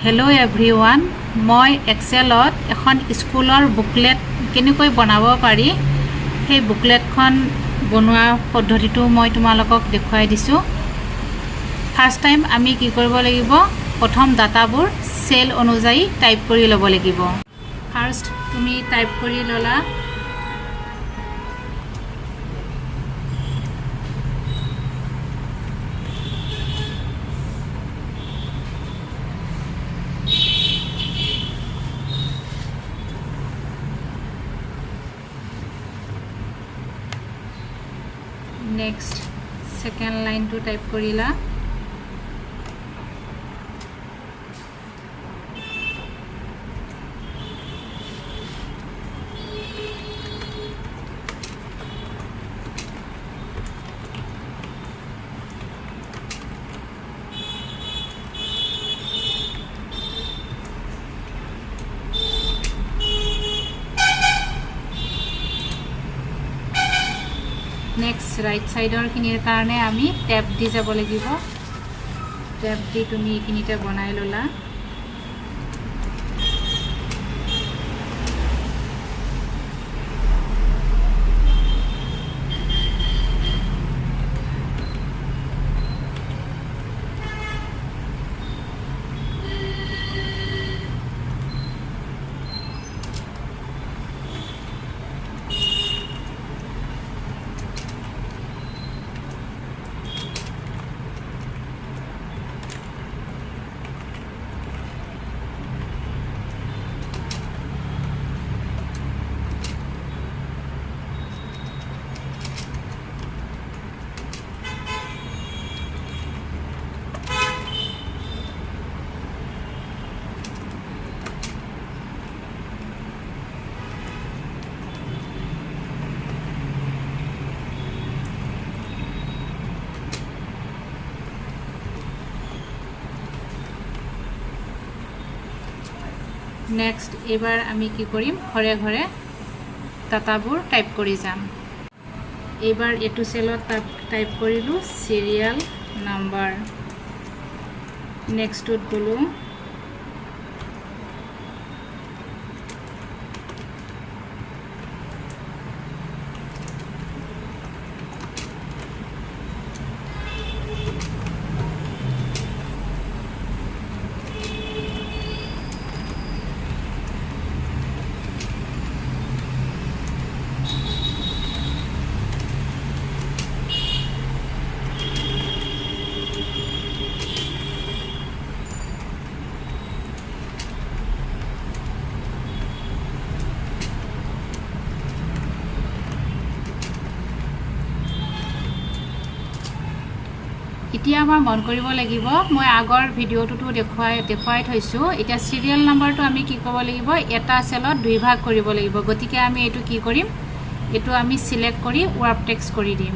Hello' everyone, মই এক্সেলত এখন স্কুলৰ বুকলেট কেনেকৈ বনাব পাৰি সেই বুকলেটখন বনোৱা পদ্ধতিটো মই তোমালোকক দেখুৱাই দিছোঁ। ফাৰ্ষ্ট টাইম আমি কি কৰিব লাগিব, প্ৰথম ডাটাবোৰ চেল অনুযায়ী টাইপ কৰি ল'ব লাগিব। ফাৰ্ষ্ট তুমি টাইপ কৰি ল'লা। নেক্সট সেকেন্ড লাইনটো টাইপ কৰিলা। নেক্সট ৰাইট সাইডৰ খিনিৰ কাৰণে আমি ট্যাব দি যাব লাগিব। ট্যাব দি তুমি এইখিনিতে বনাই ল'লা। নেক্সট এবাৰ আমি কি কৰিম, ঘৰে ঘৰে ডাটাবোৰ টাইপ কৰি যাম। এইবাৰ এইটো চেলত টাইপ কৰিলোঁ চিৰিয়েল নাম্বাৰ। নেক্সটটোত গ'লোঁ। এতিয়া আমাৰ মন কৰিব লাগিব, মই আগৰ ভিডিঅ'টোতো দেখুৱাই থৈছোঁ। এতিয়া চিৰিয়েল নাম্বাৰটো আমি কি কৰিব লাগিব, এটা চেলত দুই ভাগ কৰিব লাগিব। গতিকে আমি এইটো কি কৰিম, এইটো আমি সিলেক্ট কৰি ৱাৰ্প টেক্সট কৰি দিম।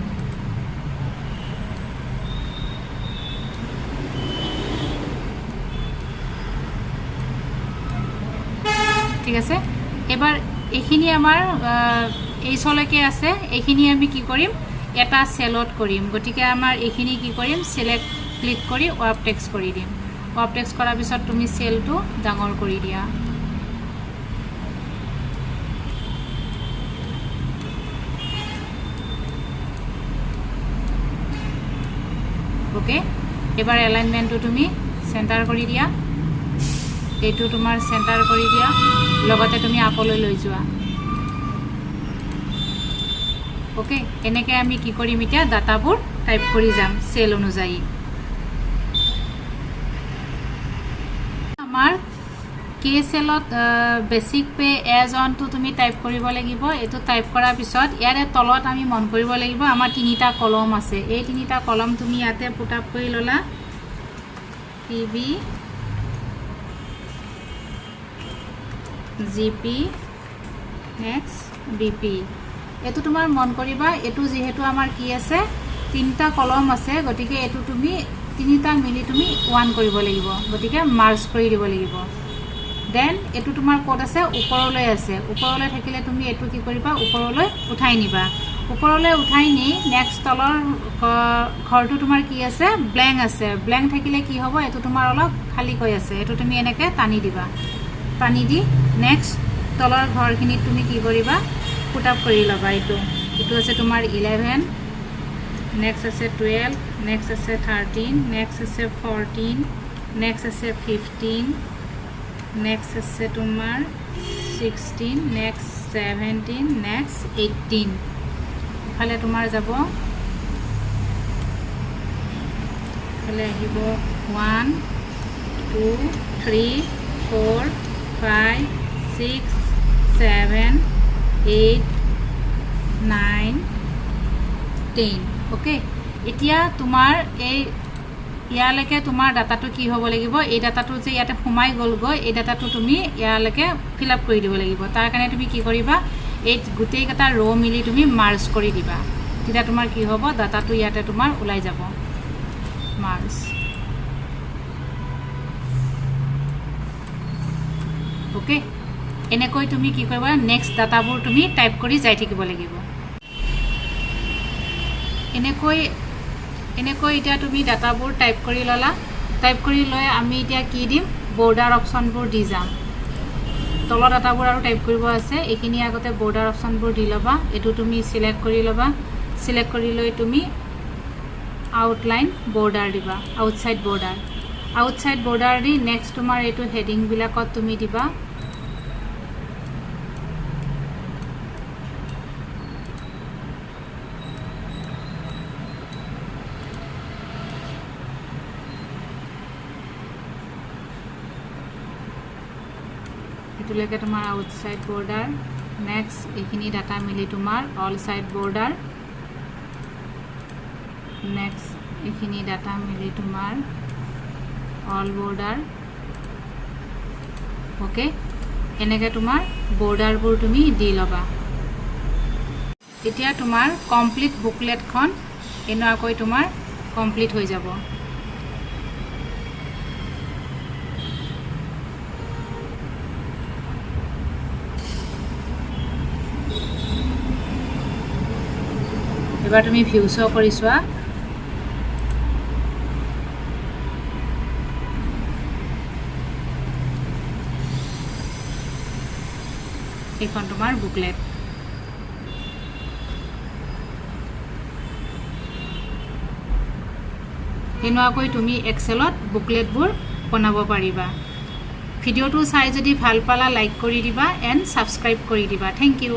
ঠিক আছে। এবাৰ এইখিনি আমাৰ এইচলৈকে আছে, এইখিনি আমি কি কৰিম, এটা চেলত কৰিম। গতিকে আমাৰ এইখিনি কি কৰিম, সিলেক্ট ক্লিক কৰি ৱাৰ্প টেক্সট কৰি দিম। ৱাৰ্প টেক্সট কৰাৰ পিছত তুমি চেলটো ডাঙৰ কৰি দিয়া। ওকে। এবাৰ এলাইনমেণ্টটো তুমি চেণ্টাৰ কৰি দিয়া। এইটো তোমাৰ চেণ্টাৰ কৰি দিয়া, লগতে তুমি আপলৈ লৈ যোৱা। ওকে। এনেকৈ আমি কি কৰিম, এতিয়া ডাটাবোৰ টাইপ কৰি যাম চেল অনুযায়ী। আমাৰ কে চেলত বেচিক পে এজ অনটো তুমি টাইপ কৰিব লাগিব। এইটো টাইপ কৰাৰ পিছত ইয়াৰে তলত আমি মন কৰিব লাগিব, আমাৰ তিনিটা কলম আছে। এই তিনিটা কলম তুমি ইয়াতে পুট আপ কৰি ল'লা। PB, GP, next BP। এইটো তোমাৰ মন কৰিবা, এইটো যিহেতু আমাৰ কি আছে, তিনিটা কলম আছে, গতিকে এইটো তুমি তিনিটা মিলি তুমি ওৱান কৰিব লাগিব। গতিকে মাৰ্জ কৰি দিব লাগিব। দেন এইটো তোমাৰ ক'ত আছে, ওপৰলৈ আছে। ওপৰলৈ থাকিলে তুমি এইটো কি কৰিবা, ওপৰলৈ উঠাই নিবা। ওপৰলৈ উঠাই নি নেক্সট তলৰ ঘৰটো তোমাৰ কি আছে ব্লেংক আছে ব্লেংক থাকিলে কি হ'ব এইটো তোমাৰ অলপ খালীকৈ আছে এইটো তুমি এনেকৈ টানি দিবা টানি দি নেক্সট তলৰ ঘৰখিনিত তুমি কি কৰিবা পুট আপ কৰি ল'বা এইটো আছে তোমাৰ 11 নেক্সট আছে 12 নেক্সট আছে 13 নেক্সট আছে 14 নেক্সট আছে 15 নেক্সট আছে তোমাৰ 16 নেক্সট 17 নেক্সট 18 ইফালে তোমাৰ যাব ইফালে আহিব 1 2 3 4 5 6 7 8 9 10 ওকে এতিয়া তোমাৰ এই ইয়ালৈকে তোমাৰ ডাটাটো কি হ'ব লাগিব এই ডাটাটো যে ইয়াতে সোমাই গ'লগৈ এই ডাটাটো তুমি ইয়ালৈকে ফিল আপ কৰি দিব লাগিব তাৰ কাৰণে তুমি কি কৰিবা এই গোটেইকেইটা ৰ' মিলি তুমি মাৰ্জ কৰি দিবা তেতিয়া তোমাৰ কি হ'ব ডাটাটো ইয়াতে তোমাৰ ওলাই যাব মাৰ্জ ওকে এনেকৈ তুমি কি কৰিবা নেক্সট ডাটাবোৰ তুমি টাইপ কৰি যাই থাকিব লাগিব এনেকৈ এতিয়া তুমি ডাটাবোৰ টাইপ কৰি ল'লা টাইপ কৰি লৈ আমি এতিয়া কি দিম বৰ্ডাৰ অপশ্যনবোৰ দি যাম তলৰ ডাটাবোৰ আৰু টাইপ কৰিব আছে এইখিনি আগতে বৰ্ডাৰ অপশ্যনবোৰ দি ল'বা এইটো তুমি চিলেক্ট কৰি ল'বা চিলেক্ট কৰি লৈ তুমি আউটলাইন বৰ্ডাৰ দিবা আউটসাইড বৰ্ডাৰ দি নেক্সট তোমাৰ এইটো হেডিংবিলাকত তুমি দিবা এটোলৈকে তোমাৰ আউটসাইড বৰ্ডাৰ নেক্সট এইখিনি ডাটা মিলি তোমাৰ অল সাইড বৰ্ডাৰ নেক্সট এইখিনি ডাটা মিলি তোমাৰ অল বৰ্ডাৰ ওকে এনেকৈ তোমাৰ বৰ্ডাৰবোৰ তুমি দি ল'বা এতিয়া তোমাৰ কমপ্লিট বুকলেটখন এনেকৈ তোমাৰ কমপ্লিট হৈ যাব এবাৰ তুমি ভিউ শ্ব' কৰি চোৱা এইখন তোমাৰ বুকলেট এনেকৈ তুমি এক্সেলত বুকলেটবোৰ বনাব পাৰিবা ভিডিঅ'টো চাই যদি ভাল পালা লাইক কৰি দিবা এণ্ড ছাবস্ক্ৰাইব কৰি দিবা থেংক ইউ